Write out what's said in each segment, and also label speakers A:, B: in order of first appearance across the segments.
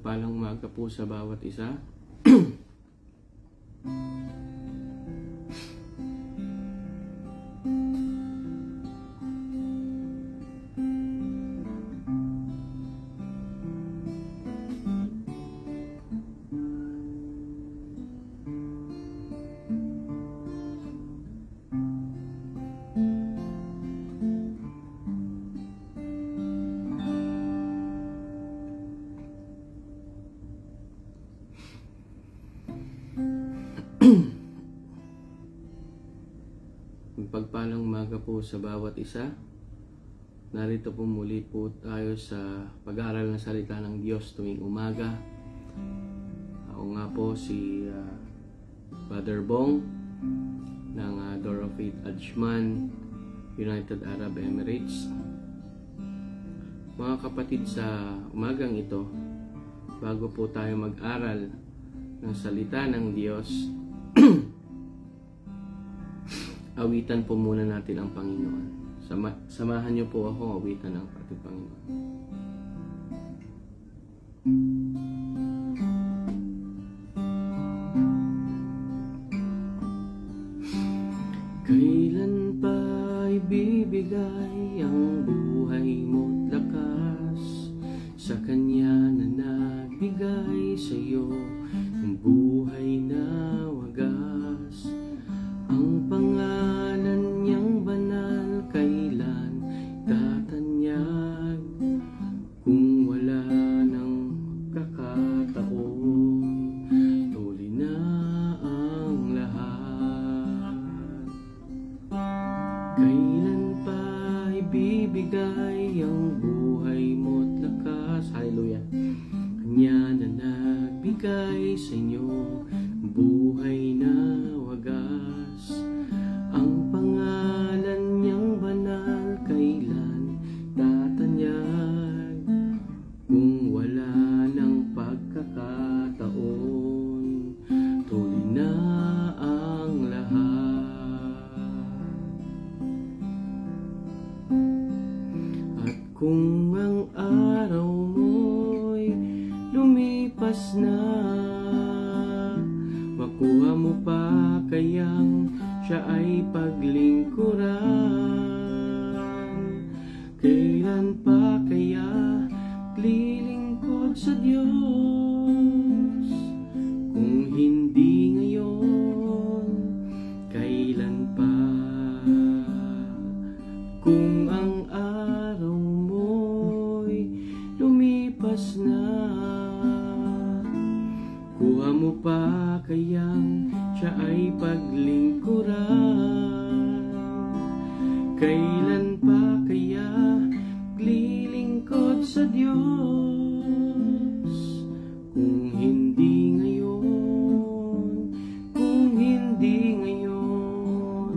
A: Mapagpalang umaga po sa bawat isa. Pagpalang umaga po sa bawat isa. Narito po muli po tayo sa pag-aaral ng salita ng Diyos tuwing umaga. Ako nga po si Brother Bong ng Door of Faith Ajman, United Arab Emirates. Mga kapatid, sa umagang ito, bago po tayo mag-aral ng salita ng Diyos, awitan po muna natin ang Panginoon. Samahan niyo po ako awitan ng ating Panginoon. Kailan pa ibibigay ang buhay mo't lakas sa Kanya na nagbigay sa iyo ng buhay na wagas? Ang pangalan niyang banal kailan tatanyag kung wala ng kakataon, tuloy na ang lahat. Kailan pa ibibigay ang buhay mo't lakas? Hallelujah. Kanya na nagbigay sa inyo buhay na wagas. Ang pangalan niyang banal kailan tatanyag kung wala ng pagkakataon, tuloy na ang lahat. At kung ang araw mo'y lumipas na, makuha mo pa kayang siya ay paglingkuran? Kailan pa kaya lilingkod sa Diyos? Kung hindi ngayon, kailan pa? Kung ang araw mo'y lumipas na, kuha mo pa kayang siya ay paglingkuran? Kailan pa kaya lilingkod sa Diyos? Kung hindi ngayon, kung hindi ngayon,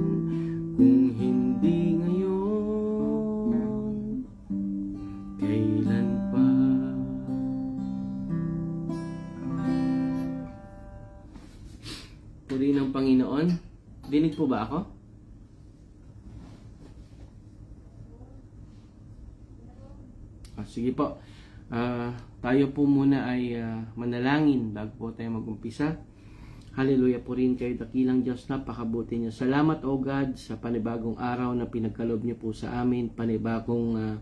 A: kung hindi ngayon, kailan pa? Puri ng Panginoon. Dinig po ba ako? Sige po. Tayo po muna ay manalangin bago po tayo mag-umpisa. Hallelujah po rin kayo, dakilang Diyos, napakabuti niyo. Salamat, O God, sa panibagong araw na pinagkaloob niyo po sa amin. Panibagong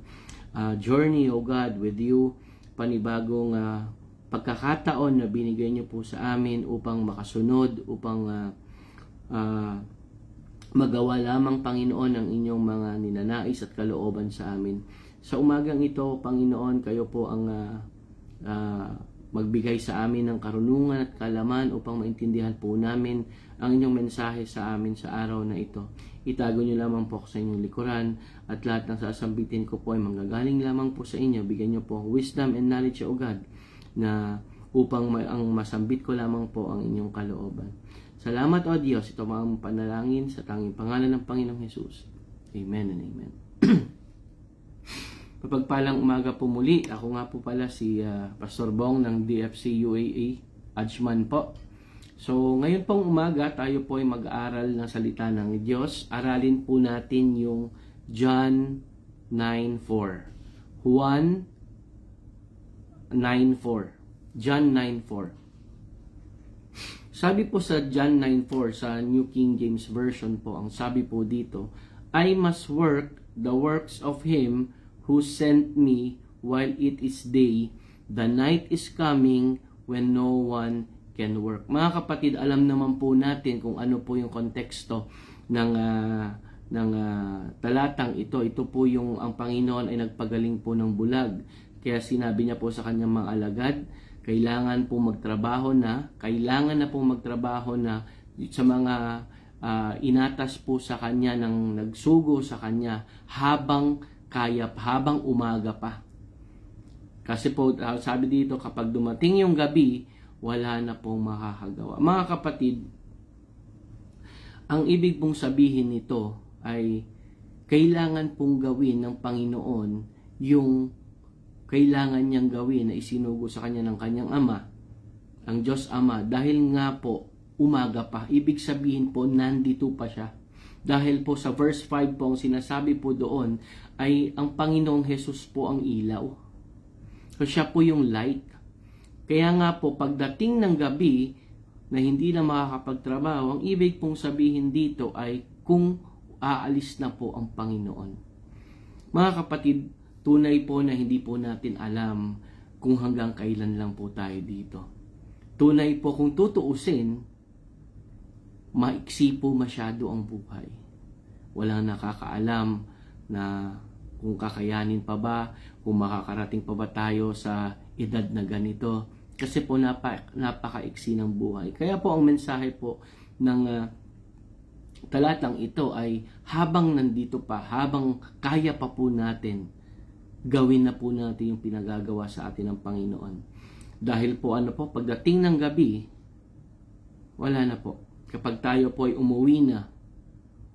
A: journey, O God, with you. Panibagong pagkakataon na binigay niyo po sa amin upang makasunod, upang magawa lamang, Panginoon, ang inyong mga ninanais at kalooban sa amin. Sa umagang ito, Panginoon, kayo po ang magbigay sa amin ng karunungan at kalaman upang maintindihan po namin ang inyong mensahe sa amin sa araw na ito. Itago niyo lamang po sa inyong likuran at lahat ng sasambitin ko po ay manggagaling lamang po sa inyo. Bigyan niyo po wisdom and knowledge, O God, na upang ang masambit ko lamang po ang inyong kalooban. Salamat, O Diyos. Ito mga panalangin sa tanging pangalan ng Panginoong Jesus. Amen and amen. Mapagpalang umaga po muli. Ako nga po pala si Pastor Bong ng DFC UAE Ajman po. So ngayon pong umaga tayo po ay mag-aaral ng salita ng Diyos. Aralin po natin yung John 9:4. Juan 9:4. John 9:4. Sabi po sa John 9:4 sa New King James Version po, ang sabi po dito, I must work the works of him who sent me while it is day. The night is coming when no one can work. Mga kapatid, alam naman po natin kung ano po yung konteksto ng talatang ito. Ito po yung ang Panginoon ay nagpagaling po ng bulag. Kaya sinabi niya po sa kanyang mga alagad, kailangan po magtrabaho na sa mga inatas po sa kanya ng nagsugo sa kanya habang habang umaga pa. Kasi po sabi dito, kapag dumating yung gabi, wala na pong makakagawa. Mga kapatid, ang ibig pong sabihin nito ay kailangan pong gawin ng Panginoon yung kailangan niyang gawin na isinugo sa kanya ng kanyang ama, ang Diyos Ama, dahil nga po umaga pa. Ibig sabihin po, nandito pa siya. Dahil po sa verse 5 po, ang sinasabi po doon ay ang Panginoong Jesus po ang ilaw. So siya po yung light. Kaya nga po, pagdating ng gabi na hindi na makakapagtrabaho, ang ibig pong sabihin dito ay kung aalis na po ang Panginoon. Mga kapatid, tunay po na hindi po natin alam kung hanggang kailan lang po tayo dito. Tunay po kung tutuusin, maiksi po masyado ang buhay. Walang nakakaalam na kung kakayanin pa ba, kung makakarating pa ba tayo sa edad na ganito. Kasi po napakaiksi ng buhay. Kaya po ang mensahe po ng talatang ito ay habang nandito pa, habang kaya pa po natin, gawin na po natin yung pinagagawa sa atin ng Panginoon. Dahil po pagdating ng gabi, wala na po. Kapag tayo po ay umuwi na,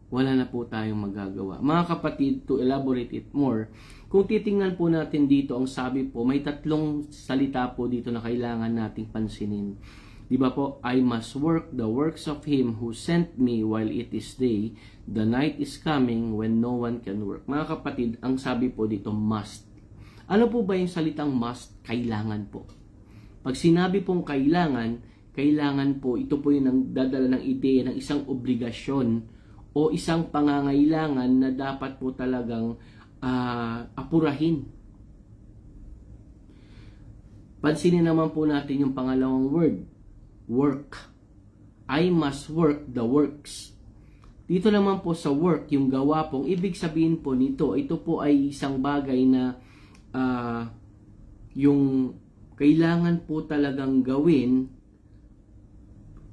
A: wala na po tayong magagawa. Mga kapatid, to elaborate it more, kung titingnan po natin dito, ang sabi po, may tatlong salita po dito na kailangan nating pansinin. Di ba po? I must work the works of him who sent me while it is day. The night is coming when no one can work. Mga kapatid, ang sabi po dito, must. Ano po ba yung salitang must? Kailangan po. Pag sinabi pong kailangan po, ito po yung nagdadala ng ideya ng isang obligasyon o isang pangangailangan na dapat po talagang apurahin. Pansinin naman po natin yung pangalawang word, work. I must work the works. Dito naman po sa work, yung gawa pong, ibig sabihin po nito, ito po ay isang bagay na yung kailangan po talagang gawin.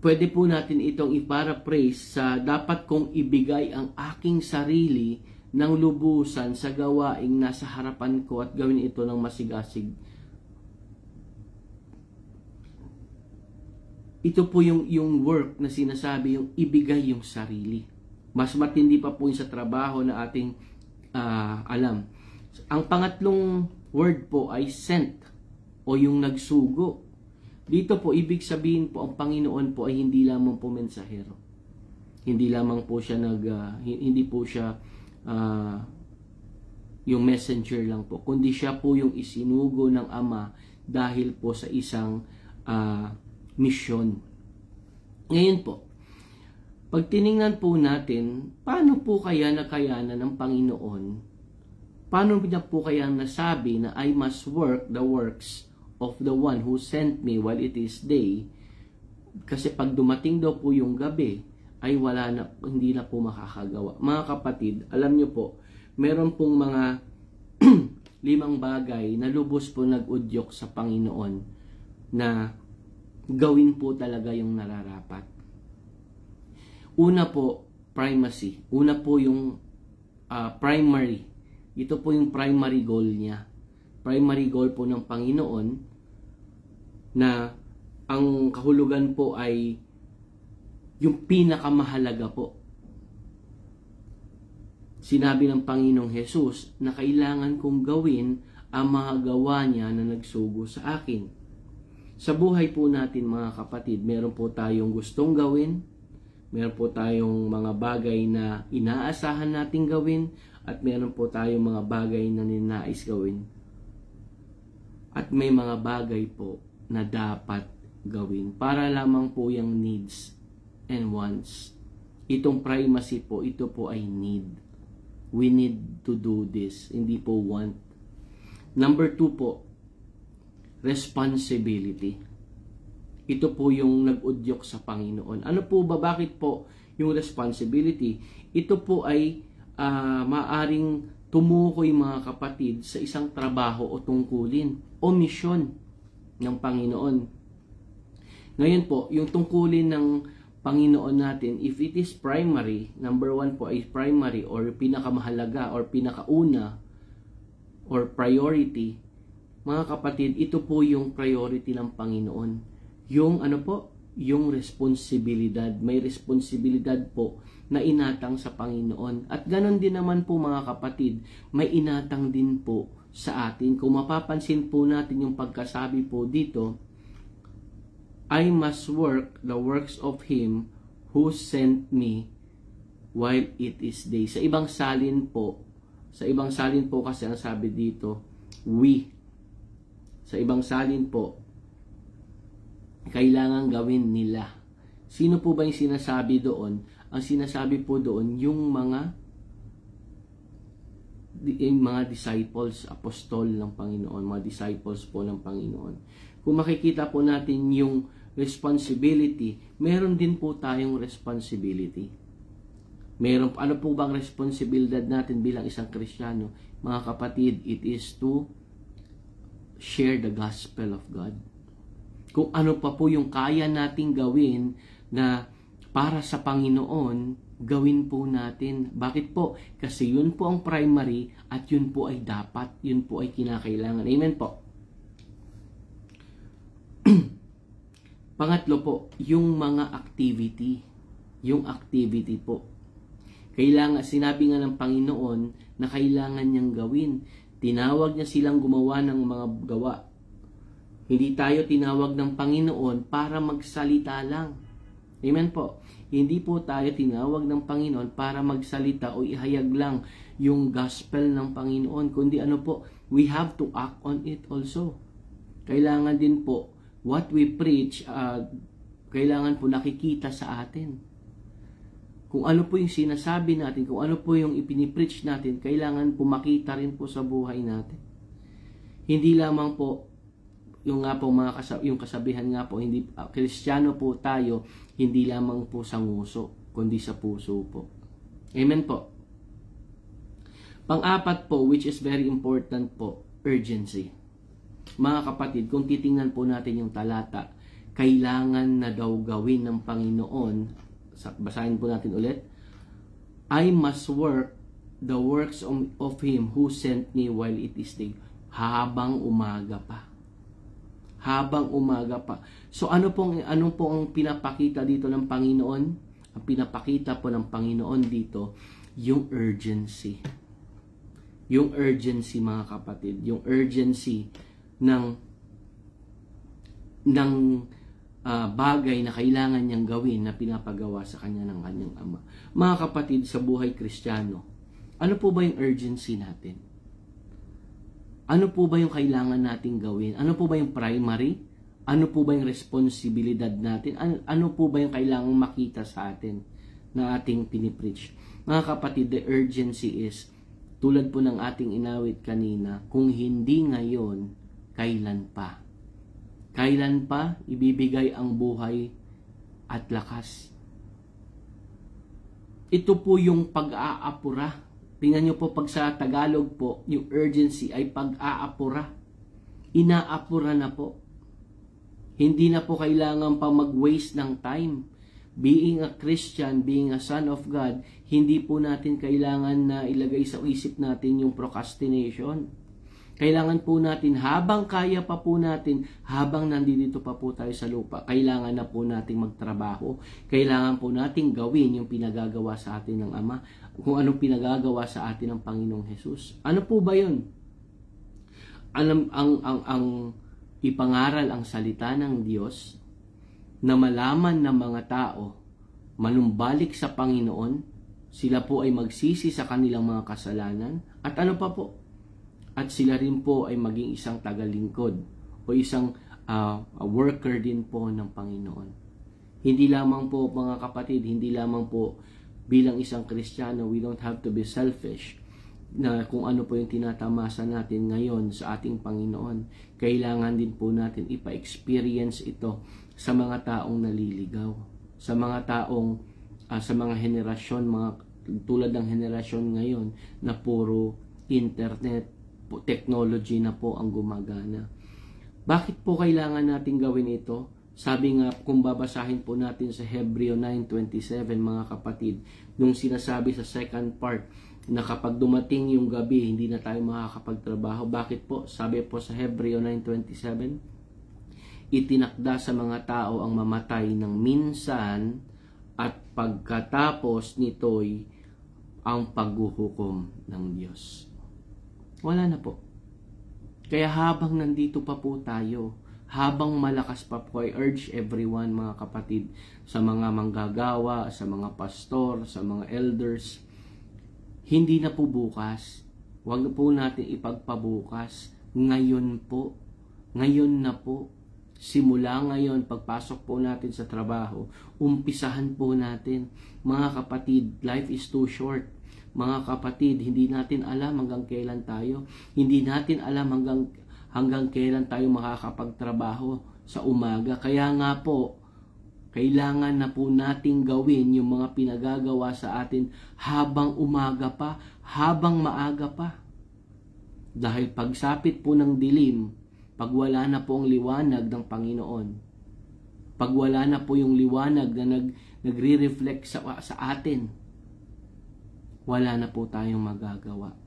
A: Pwede po natin itong i-paraphrase sa dapat kong ibigay ang aking sarili ng lubusan sa gawaing nasa harapan ko at gawin ito ng masigasig. Ito po yung work na sinasabi, yung ibigay yung sarili. Mas matindi pa po yung sa trabaho na ating alam. Ang pangatlong word po ay sent o yung nagsugo. Dito po, ibig sabihin po, ang Panginoon po ay hindi lamang po mensahero. Hindi lamang po siya hindi po siya yung messenger lang po, kundi siya po yung isinugo ng Ama dahil po sa isang misyon. Ngayon po, pag tiningnan po natin, paano po kaya nakayanan ng Panginoon? Paano niya po kaya nasabi na I must work the works of the one who sent me while it is day? Kasi pag dumating daw po yung gabi, ay hindi na po makakagawa. Mga kapatid, alam nyo po, meron pong mga 5 bagay na lubos po nag-udyok sa Panginoon na gawin po talaga yung nararapat. Una po, primacy. Una po yung primary. Ito po yung primary goal niya. Primary goal po ng Panginoon na ang kahulugan po ay yung pinakamahalaga po. Sinabi ng Panginoong Jesus na kailangan kong gawin ang mga gawa niya na nagsugo sa akin. Sa buhay po natin mga kapatid, meron po tayong gustong gawin, meron po tayong mga bagay na inaasahan nating gawin, at meron po tayong mga bagay na ninais gawin. At may mga bagay po na dapat gawin. Para lamang po yung needs and wants. Itong primacy po, ito po ay need. We need to do this, hindi po want. Number 2 po, responsibility. Ito po yung nag-udyok sa Panginoon. Ano po ba? Bakit po yung responsibility? Ito po ay maaring tumukoy mga kapatid sa isang trabaho o tungkulin o misyon ng Panginoon. Ngayon po, yung tungkulin ng Panginoon natin, if it is primary, number 1 po ay primary or pinakamahalaga or pinakauna or priority, mga kapatid, ito po yung priority ng Panginoon. Yung ano po, yung responsibilidad. May responsibilidad po na inatang sa Panginoon. At ganon din naman po mga kapatid, may inatang din po sa atin. Kung mapapansin po natin yung pagkasabi po dito, I must work the works of Him who sent me while it is day. Sa ibang salin po kasi ang sabi dito, we. Sa ibang salin po, kailangan gawin nila. Sino po ba yung sinasabi doon? Ang sinasabi po doon, yung mga disciples, apostol ng Panginoon, mga disciples po ng Panginoon. Kung makikita po natin yung responsibility, meron din po tayong responsibility. Ano po bang responsibilidad natin bilang isang Kristiyano? Mga kapatid, it is to share the gospel of God. Kung ano pa po yung kaya nating gawin na para sa Panginoon, gawin po natin. Bakit po? Kasi yun po ang primary at yun po ay dapat, yun po ay kinakailangan. Amen po. Pangatlo po, yung mga activity. Yung activity po. Sinabi nga ng Panginoon na kailangan niyang gawin. Tinawag niya silang gumawa ng mga gawa. Hindi tayo tinawag ng Panginoon para magsalita lang. Amen po. Hindi po tayo tinawag ng Panginoon para magsalita o ihayag lang yung gospel ng Panginoon. Kundi ano po, we have to act on it also. Kailangan din po, what we preach, kailangan po nakikita sa atin. Kung ano po yung sinasabi natin, kung ano po yung ipinipreach natin, kailangan po makita rin po sa buhay natin. Hindi lamang po, yung kasabihan nga po, hindi Kristiyano po tayo, hindi lamang po sa nguso, kundi sa puso po. Amen po. Pang-apat po, which is very important po, urgency. Mga kapatid, kung titingnan po natin yung talata, kailangan na daw gawin ng Panginoon, basahin po natin ulit, I must work the works of Him who sent me while it is day. Habang umaga pa. Habang umaga pa. So ano pong ang pinapakita dito ng Panginoon? Ang pinapakita po ng Panginoon dito, yung urgency. Yung urgency, mga kapatid. Yung urgency ng bagay na kailangan niyang gawin na pinapagawa sa kanya ng kanyang Ama. Mga kapatid, sa buhay Kristiyano, ano po ba yung urgency natin? Ano po ba yung kailangan nating gawin? Ano po ba yung primary? Ano po ba yung responsibilidad natin? Ano po ba yung kailangang makita sa atin na ating pinipreach? Mga kapatid, the urgency is, tulad po ng ating inawit kanina, kung hindi ngayon, kailan pa? Kailan pa ibibigay ang buhay at lakas? Ito po yung pag-aapura. Tingnan nyo po pag sa Tagalog po, yung urgency ay pag-aapura. Inaapura na po. Hindi na po kailangan pa mag-waste ng time. Being a Christian, being a son of God, hindi po natin kailangan na ilagay sa isip natin yung procrastination. Kailangan po natin, habang kaya pa po natin, habang nandito pa po tayo sa lupa, kailangan na po nating magtrabaho. Kailangan po nating gawin yung pinagagawa sa atin ng Ama, kung anong pinagagawa sa atin ng Panginoong Hesus. Ano po ba yun? Ang ipangaral ang salita ng Diyos, na malaman ng mga tao, manumbalik sa Panginoon, sila po ay magsisi sa kanilang mga kasalanan, at ano pa po? At sila rin po ay maging isang tagalingkod o isang a worker din po ng Panginoon. Hindi lamang po mga kapatid, hindi lamang po bilang isang Kristiyano, we don't have to be selfish na kung ano po yung tinatamasa natin ngayon sa ating Panginoon. Kailangan din po natin ipa-experience ito sa mga taong naliligaw, sa mga taong, sa mga henerasyon, mga tulad ng henerasyon ngayon na puro internet, technology na po ang gumagana. Bakit po kailangan natin gawin ito? Sabi nga, kung babasahin po natin sa Hebreo 9:27 mga kapatid, nung sinasabi sa second part, na kapag dumating yung gabi, hindi na tayo makakapagtrabaho. Bakit po? Sabi po sa Hebreo 9:27, itinakda sa mga tao ang mamatay ng minsan at pagkatapos nito'y ang paghuhukom ng Diyos. Wala na po. Kaya habang nandito pa po tayo, habang malakas pa po, I urge everyone mga kapatid, sa mga manggagawa, sa mga pastor, sa mga elders, hindi na po bukas. Huwag po natin ipagpabukas. Ngayon po. Ngayon na po. Simula ngayon, pagpasok po natin sa trabaho, umpisahan po natin. Mga kapatid, life is too short. Mga kapatid, hindi natin alam hanggang kailan tayo. Hindi natin alam hanggang kailan tayo makakapagtrabaho sa umaga. Kaya nga po, kailangan na po nating gawin yung mga pinagagawa sa atin habang umaga pa, habang maaga pa. Dahil pagsapit po ng dilim, pag wala na po ang liwanag ng Panginoon, pag wala na po yung liwanag na nagre-reflect sa atin, wala na po tayong magagawa.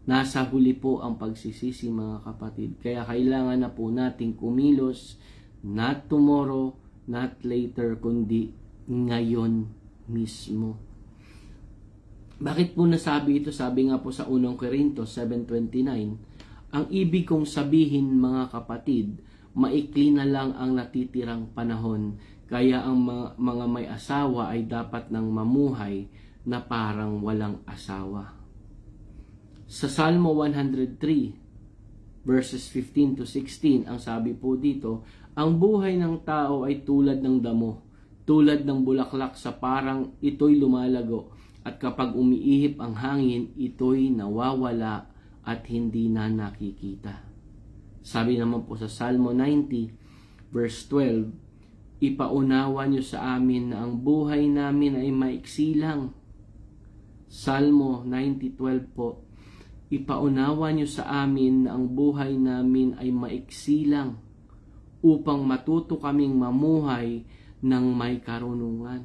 A: Nasa huli po ang pagsisisi mga kapatid. Kaya kailangan na po nating kumilos, not tomorrow, not later, kundi ngayon mismo. Bakit po nasabi ito? Sabi nga po sa 1 Corinto 7:29, ang ibig kong sabihin mga kapatid, maikli na lang ang natitirang panahon, kaya ang mga may asawa ay dapat nang mamuhay na parang walang asawa. Sa Salmo 103 verses 15 to 16, ang sabi po dito, ang buhay ng tao ay tulad ng damo, tulad ng bulaklak sa parang ito'y lumalago, at kapag umiihip ang hangin, ito'y nawawala at hindi na nakikita. Sabi naman po sa Salmo 90 verse 12, ipaunawa niyo sa amin na ang buhay namin ay maiksi lang. Salmo 90:12 po, ipaunawa niyo sa amin na ang buhay namin ay maiksi lang, upang matuto kaming mamuhay ng may karunungan.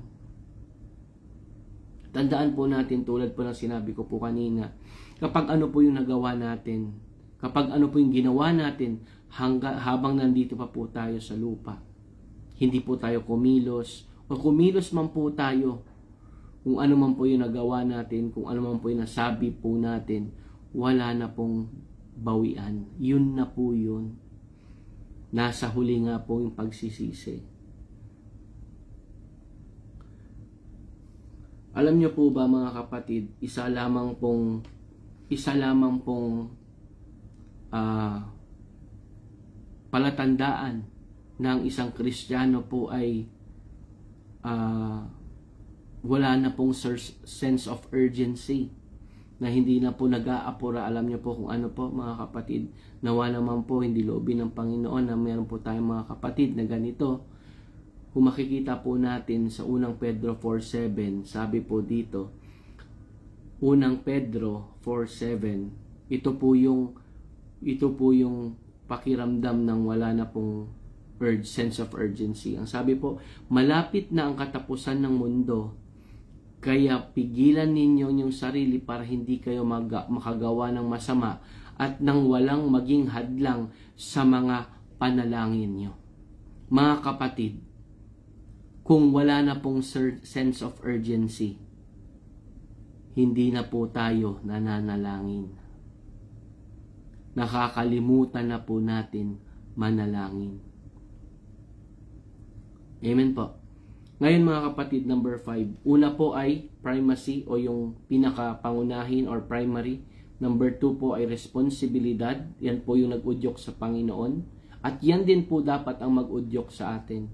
A: Tandaan po natin, tulad po ng sinabi ko po kanina, kapag ano po yung nagawa natin, kapag ano po yung ginawa natin habang nandito pa po tayo sa lupa, hindi po tayo kumilos, o kumilos man po tayo, kung ano man po yung nagawa natin, kung ano man po yung nasabi po natin, wala na pong bawian. Yun na po yun. Nasa huli nga po yung pagsisisi. Alam niyo po ba mga kapatid, isa lamang pong palatandaan ng isang Kristiyano po ay wala na pong sense of urgency, na hindi na po nag-aapura. Alam niyo po kung ano po mga kapatid, nawa naman po hindi loobin ng Panginoon na meron po tayong mga kapatid na ganito. Kung makikita po natin sa 1 Pedro 4:7, sabi po dito, 1 Pedro 4:7, ito po yung pakiramdam ng wala na pong sense of urgency. Ang sabi po, malapit na ang katapusan ng mundo, kaya pigilan ninyo yung sarili para hindi kayo makagawa ng masama at nang walang maging hadlang sa mga panalangin nyo. Mga kapatid, kung wala na pong sense of urgency, hindi na po tayo nananalangin. Nakakalimutan na po natin manalangin. Amen po. Ngayon mga kapatid, number 5. Una po ay primacy o yung pinakapangunahin or primary. Number 2 po ay responsibilidad. Yan po yung nag-udyok sa Panginoon. At yan din po dapat ang mag-udyok sa atin.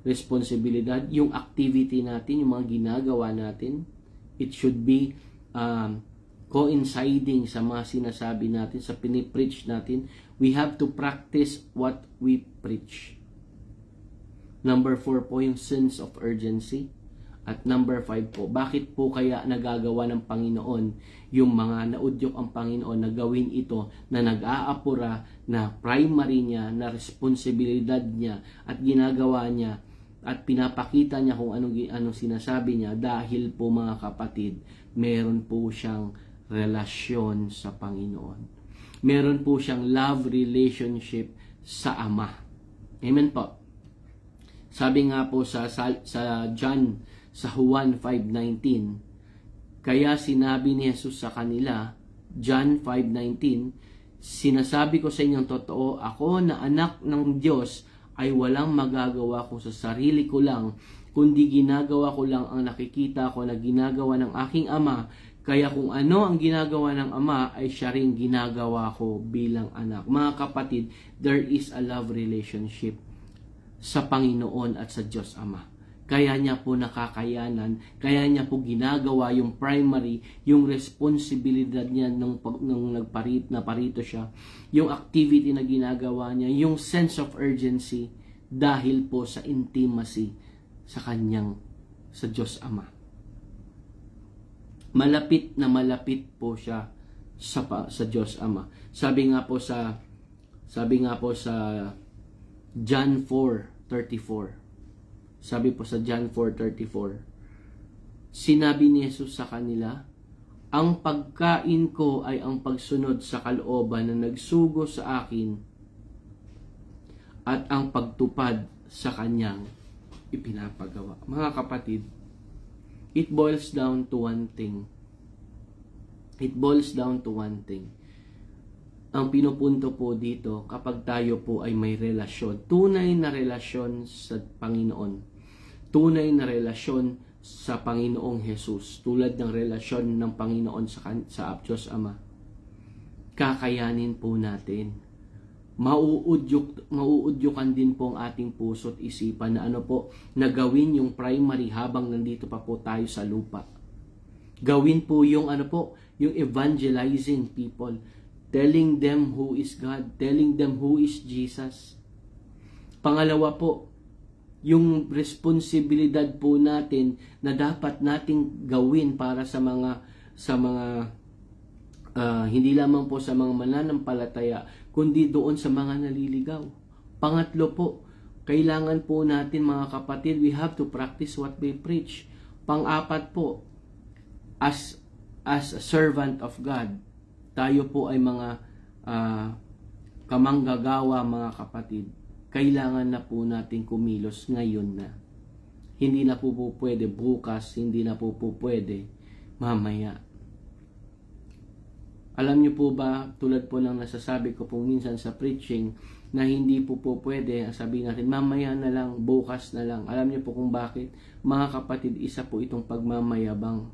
A: Responsibilidad, yung activity natin, yung mga ginagawa natin, it should be coinciding sa mga sinasabi natin, sa pinipreach natin. We have to practice what we preach. Number 4 po yung sense of urgency. At number 5 po, bakit po kaya nagagawa ng Panginoon yung mga naudyok ang Panginoon na gawin ito na nag-aapura na primary niya, na responsibilidad niya at ginagawa niya at pinapakita niya kung anong sinasabi niya dahil po mga kapatid, meron po siyang relasyon sa Panginoon. Meron po siyang love relationship sa Ama. Amen po. Sabi nga po sa John, sa Juan 5:19, kaya sinabi ni Jesus sa kanila, John 5:19, sinasabi ko sa inyong totoo, ako na anak ng Diyos ay walang magagawa ko sa sarili ko lang, kundi ginagawa ko lang ang nakikita ko na ginagawa ng aking Ama. Kaya kung ano ang ginagawa ng Ama ay siya rin ginagawa ko bilang anak. Mga kapatid, there is a love relationship sa Panginoon at sa Diyos Ama. Kaya niya po nakakayanan, kaya niya po ginagawa yung primary, yung responsibilidad niya nung naparito siya, yung activity na ginagawa niya, yung sense of urgency dahil po sa intimacy sa kanyang, sa Diyos Ama. Malapit na malapit po siya sa Diyos Ama. Sabi nga po sa John 4:34. Sabi po sa John 4:34, sinabi ni Jesus sa kanila, ang pagkain ko ay ang pagsunod sa kalooban na nagsugo sa akin at ang pagtupad sa kanyang ipinapagawa. Mga kapatid, it boils down to one thing. It boils down to one thing. Ang pinupunto po dito, kapag tayo po ay may relasyon, tunay na relasyon sa Panginoon, tunay na relasyon sa Panginoong Jesus, tulad ng relasyon ng Panginoon sa Diyos Ama, kakayanin po natin. Mauudyokan din po ang ating puso at isipan na na gawin yung primary habang nandito pa po tayo sa lupa. Gawin po yung yung evangelizing people, telling them who is God, telling them who is Jesus. Pangalawa po, yung responsibilidad po natin na dapat nating gawin para sa mga hindi lamang po sa mga mananampalataya, kundi doon sa mga naliligaw. Pangatlo po, kailangan po natin mga kapatid, we have to practice what we preach. Pang-apat po, as a servant of God, tayo po ay mga kamanggagawa mga kapatid, kailangan na po natin kumilos ngayon na. Hindi na po pwede bukas, hindi na po pwede mamaya. Alam niyo po ba, tulad po ng nasasabi ko po minsan sa preaching, na hindi po pwede, sabihin natin, mamaya na lang, bukas na lang. Alam niyo po kung bakit? Mga kapatid, isa po itong pagmamayabang.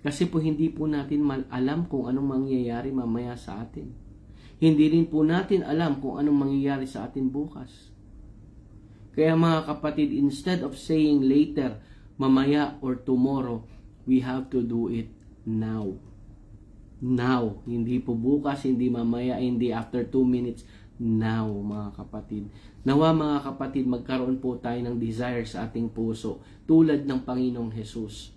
A: Kasi po hindi po natin alam kung anong mangyayari mamaya sa atin. Hindi rin po natin alam kung anong mangyayari sa atin bukas. Kaya mga kapatid, instead of saying later, mamaya or tomorrow, we have to do it now. Now. Hindi po bukas, hindi mamaya, hindi after 2 minutes. Now, mga kapatid. Nawa mga kapatid, magkaroon po tayo ng desire sa ating puso tulad ng Panginoong Jesus.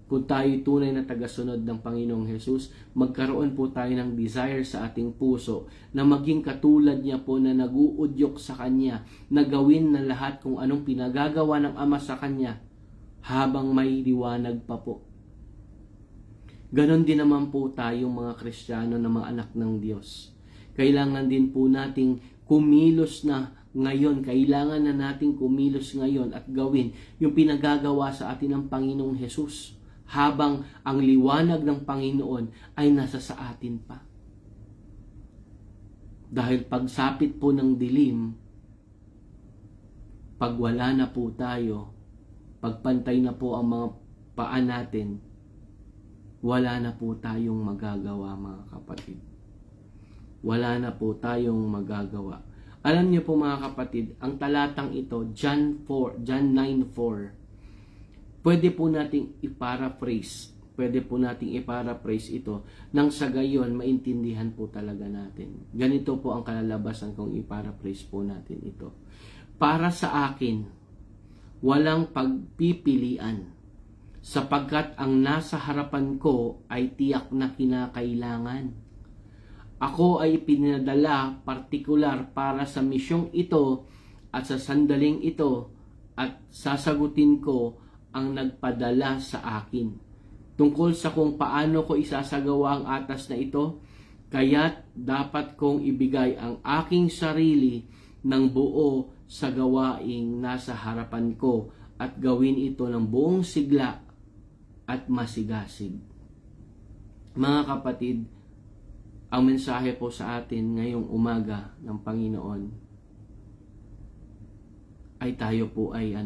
A: Kung tayo tunay na tagasunod ng Panginoong Jesus, magkaroon po tayo ng desire sa ating puso na maging katulad niya po na nag-uudyok sa Kanya, na gawin na lahat kung anong pinagagawa ng Ama sa Kanya habang may liwanag pa po. Ganon din naman po tayong mga Kristiyano na mga anak ng Diyos. Kailangan din po nating kumilos na ngayon. Kailangan na nating kumilos ngayon at gawin yung pinagagawa sa atin ng Panginoong Jesus habang ang liwanag ng Panginoon ay nasa sa atin pa. Dahil pagsapit po ng dilim, pag wala na po tayo, pagpantay na po ang mga paa natin, wala na po tayong magagawa mga kapatid. Wala na po tayong magagawa. Alam niyo po mga kapatid, ang talatang ito, John 9:4, pwede po nating i-paraphrase. Pwede po nating i-paraphrase ito nang sa gayon maintindihan po talaga natin. Ganito po ang kalalabasan kung i-paraphrase po natin ito. Para sa akin, walang pagpipilian, sapagkat ang nasa harapan ko ay tiyak na kinakailangan. Ako ay pinadala partikular para sa misyong ito at sa sandaling ito at sasagutin ko ang nagpadala sa akin. Tungkol sa kung paano ko isasagawa ang atas na ito, kaya't dapat kong ibigay ang aking sarili ng buo sa gawaing nasa harapan ko at gawin ito ng buong sigla at masigasig. Mga kapatid, ang mensahe po sa atin ngayong umaga ng Panginoon ay tayo po ay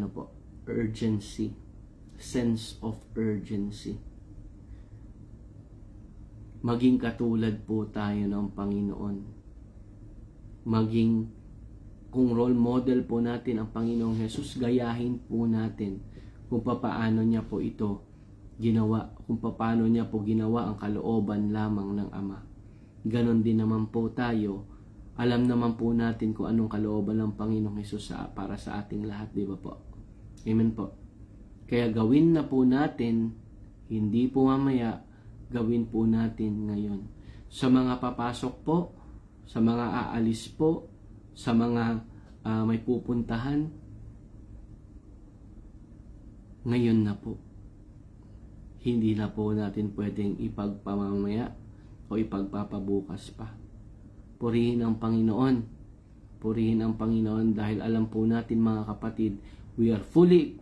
A: urgency, sense of urgency. Maging katulad po tayo ng Panginoon. Maging kung role model po natin ang Panginoong Jesus, gayahin po natin kung paano niya po ito ginawa, kung paano niya po ginawa ang kalooban lamang ng Ama. Ganon din naman po tayo. Alam naman po natin kung anong kalooban ng Panginoong Hesus para sa ating lahat, di ba po? Amen po. Kaya gawin na po natin, hindi po mamaya, gawin po natin ngayon. Sa mga papasok po, sa mga aalis po, sa mga may pupuntahan, ngayon na po. Hindi na po natin pwedeng ipagpamamaya o ipagpapabukas pa. Purihin ang Panginoon. Purihin ang Panginoon dahil alam po natin mga kapatid, we are fully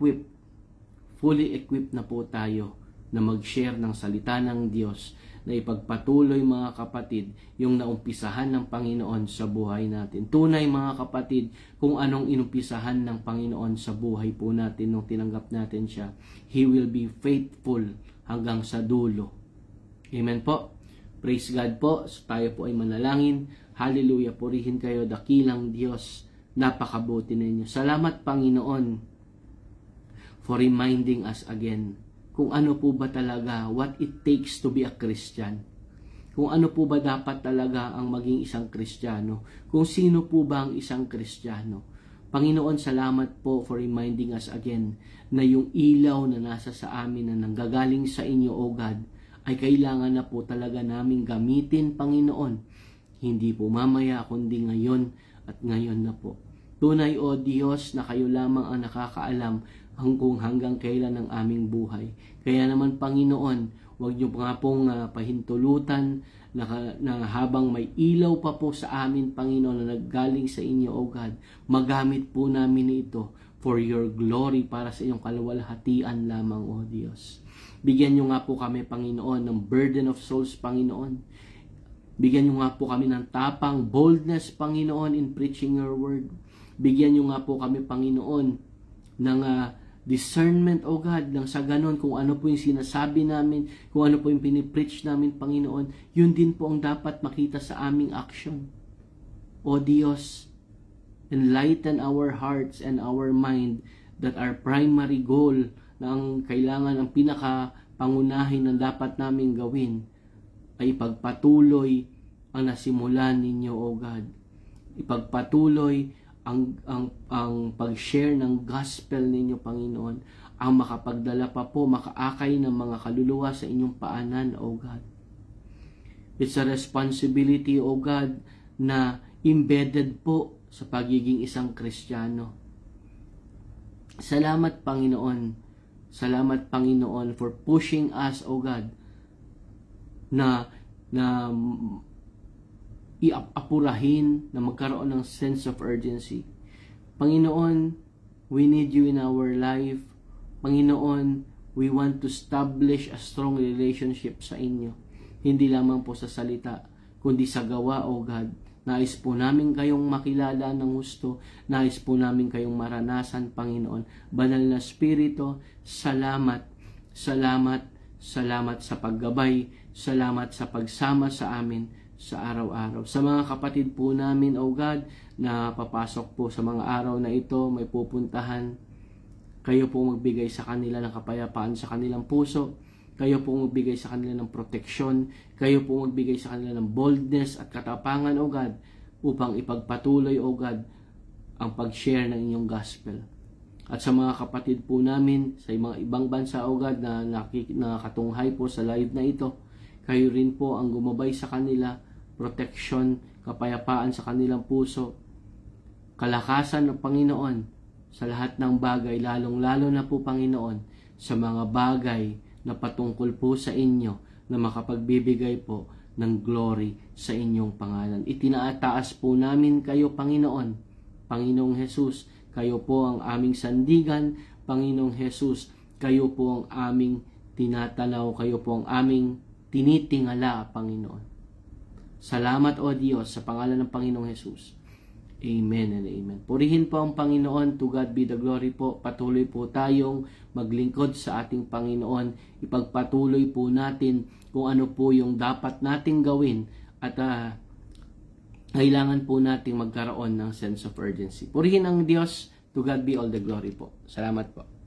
A: equipped na po tayo na mag-share ng salita ng Diyos na ipagpatuloy mga kapatid yung naumpisahan ng Panginoon sa buhay natin. Tunay mga kapatid, kung anong inumpisahan ng Panginoon sa buhay po natin nung tinanggap natin siya, He will be faithful hanggang sa dulo. Amen po. Praise God po. So, tayo po ay manalangin. Hallelujah. Purihin kayo, dakilang Diyos. Napakabuti ninyo. Salamat Panginoon for reminding us again kung ano po ba talaga, what it takes to be a Christian. Kung ano po ba dapat talaga ang maging isang Kristiyano. Kung sino po ba ang isang Kristiyano. Panginoon, salamat po for reminding us again na yung ilaw na nasa sa amin na nanggagaling sa inyo, O God, ay kailangan na po talaga naming gamitin, Panginoon. Hindi po mamaya, kundi ngayon at ngayon na po. Tunay, O Diyos, na kayo lamang ang nakakaalam kung hanggang kailan ang aming buhay. Kaya naman, Panginoon, huwag niyo nga pong pahintulutan na habang may ilaw pa po sa amin, Panginoon, na naggaling sa inyo, O God, magamit po namin ito for your glory para sa inyong kaluwalhatian lamang, O Diyos. Bigyan niyo nga po kami, Panginoon, ng burden of souls, Panginoon. Bigyan niyo nga po kami ng tapang, boldness, Panginoon, in preaching your word. Bigyan niyo nga po kami, Panginoon, ng discernment, O God, nang sa ganon, kung ano po yung sinasabi namin, kung ano po yung pinipreach namin, Panginoon, yun din po ang dapat makita sa aming action. O Diyos, enlighten our hearts and our mind that our primary goal na ang kailangan, ang pinaka-pangunahin na dapat namin gawin ay ipagpatuloy ang nasimulan ninyo, O God. Ipagpatuloy ang pag-share ng gospel ninyo, Panginoon, ang makapagdala pa po, makaakay ng mga kaluluwa sa inyong paanan, O God. It's a responsibility, O God, na embedded po sa pagiging isang Kristiyano. Salamat, Panginoon. Salamat, Panginoon, for pushing us, O God, na iapurahin, na magkaroon ng sense of urgency. Panginoon, we need you in our life. Panginoon, we want to establish a strong relationship sa inyo. Hindi lamang po sa salita, kundi sa gawa, O God. Nais po namin kayong makilala ng husto. Nais po namin kayong maranasan, Panginoon. Banal na Espiritu, salamat, salamat, salamat sa paggabay, salamat sa pagsama sa amin sa araw-araw. Sa mga kapatid po namin, O God, na papasok po sa mga araw na ito, may pupuntahan. Kayo po magbigay sa kanila ng kapayapaan sa kanilang puso. Kayo po magbigay sa kanila ng proteksyon. Kayo po magbigay sa kanila ng boldness at katapangan, O God, upang ipagpatuloy, O God, ang pag-share ng inyong gospel. At sa mga kapatid po namin sa mga ibang bansa, O God, na nakatunghay po sa live na ito, kayo rin po ang gumabay sa kanila, proteksyon, kapayapaan sa kanilang puso, kalakasan ng Panginoon sa lahat ng bagay, lalong-lalo na po, Panginoon, sa mga bagay na patungkol po sa inyo na makapagbibigay po ng glory sa inyong pangalan. Itinaataas po namin kayo, Panginoon. Panginoong Jesus, kayo po ang aming sandigan. Panginoong Jesus, kayo po ang aming tinatanaw. Kayo po ang aming tinitingala, Panginoon. Salamat, O Diyos, sa pangalan ng Panginoong Jesus. Amen and amen. Purihin po ang Panginoon. To God be the glory po. Patuloy po tayong maglingkod sa ating Panginoon. Ipagpatuloy po natin kung ano po yung dapat nating gawin at kailangan po nating magkaroon ng sense of urgency. Purihin ang Diyos. To God be all the glory po. Salamat po.